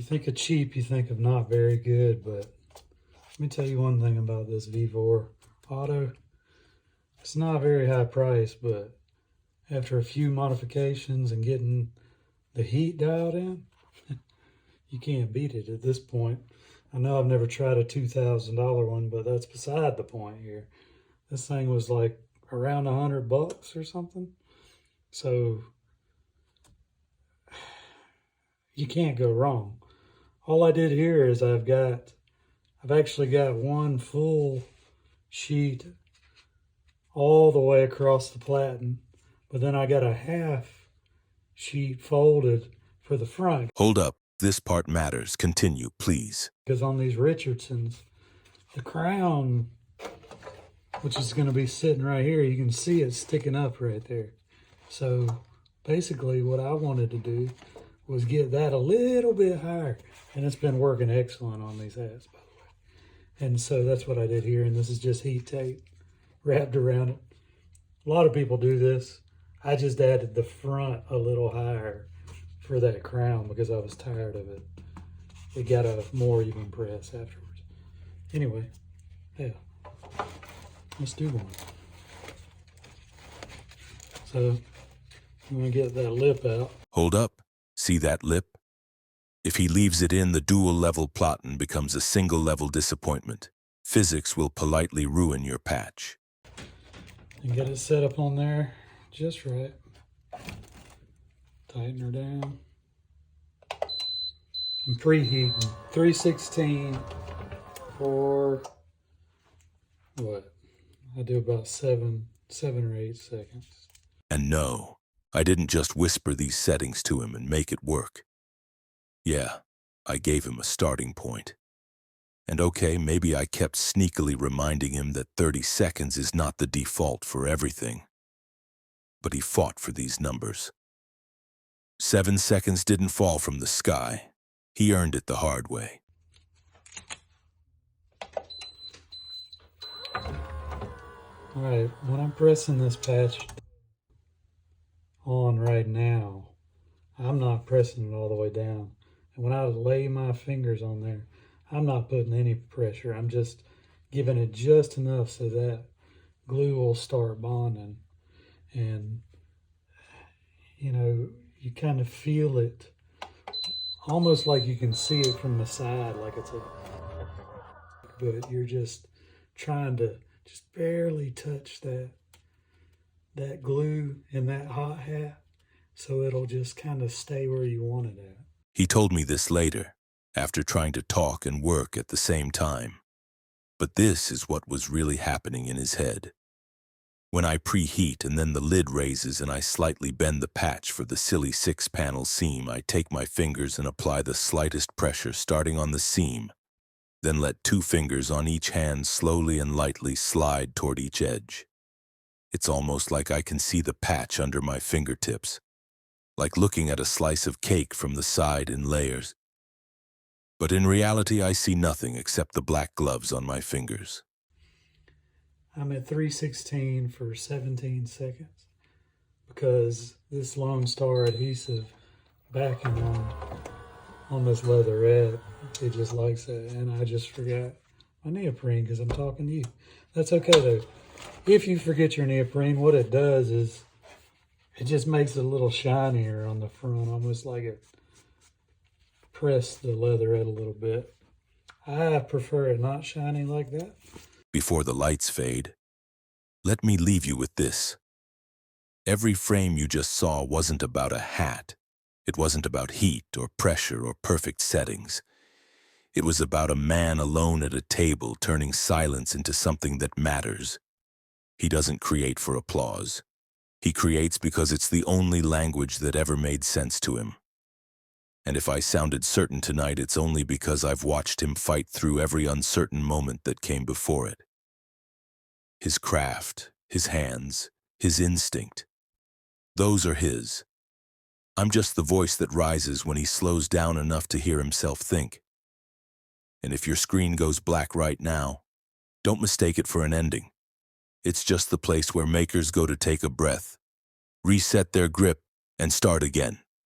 think of cheap, you think of not very good, but let me tell you one thing about this Vevor Auto. It's not a very high price, but after a few modifications and getting the heat dialed in, you can't beat it at this point. I know I've never tried a $2,000 one, but that's beside the point here. This thing was like around $100 or something. So you can't go wrong. All I did here is I've actually got one full sheet all the way across the platen, but then I got a half sheet folded for the front. Hold up, this part matters. Continue, please. Because on these Richardsons, the crown, which is going to be sitting right here, you can see it sticking up right there. So basically what I wanted to do was get that a little bit higher, and it's been working excellent on these hats, by the way. And so that's what I did here, and this is just heat tape wrapped around it. A lot of people do this. I just added the front a little higher for that crown because I was tired of it. We got a more you can press afterwards. Anyway, yeah, let's do one. So I'm gonna get that lip out. Hold up, see that lip? If he leaves it in, the dual level platen becomes a single level disappointment. Physics will politely ruin your patch. And get it set up on there just right. Tighten her down. I'm preheating 316 for what? I do about seven or 8 seconds. And no, I didn't just whisper these settings to him and make it work. Yeah, I gave him a starting point. And okay, maybe I kept sneakily reminding him that 30 seconds is not the default for everything. But he fought for these numbers. 7 seconds didn't fall from the sky. He earned it the hard way. All right, when I'm pressing this patch on right now, I'm not pressing it all the way down. And when I lay my fingers on there, I'm not putting any pressure. I'm just giving it just enough so that glue will start bonding. And, you know, you kind of feel it almost like you can see it from the side, like it's a, but you're just trying to just barely touch that glue in that hot hat so it'll just kind of stay where you want it at. He told me this later, after trying to talk and work at the same time. But this is what was really happening in his head. When I preheat and then the lid raises and I slightly bend the patch for the silly 6-panel seam, I take my fingers and apply the slightest pressure starting on the seam, then let 2 fingers on each hand slowly and lightly slide toward each edge. It's almost like I can see the patch under my fingertips, like looking at a slice of cake from the side in layers. But in reality, I see nothing except the black gloves on my fingers. I'm at 316 for 17 seconds because this Lone Star adhesive backing on this leatherette, it just likes it. And I just forgot my neoprene because I'm talking to you. That's okay though. If you forget your neoprene, what it does is it just makes it a little shinier on the front, almost like it pressed the leatherette a little bit. I prefer it not shiny like that. Before the lights fade, let me leave you with this. Every frame you just saw wasn't about a hat. It wasn't about heat or pressure or perfect settings. It was about a man alone at a table turning silence into something that matters. He doesn't create for applause. He creates because it's the only language that ever made sense to him. And if I sounded certain tonight, it's only because I've watched him fight through every uncertain moment that came before it. His craft, his hands, his instinct, those are his. I'm just the voice that rises when he slows down enough to hear himself think. And if your screen goes black right now, don't mistake it for an ending. It's just the place where makers go to take a breath, reset their grip, and start again.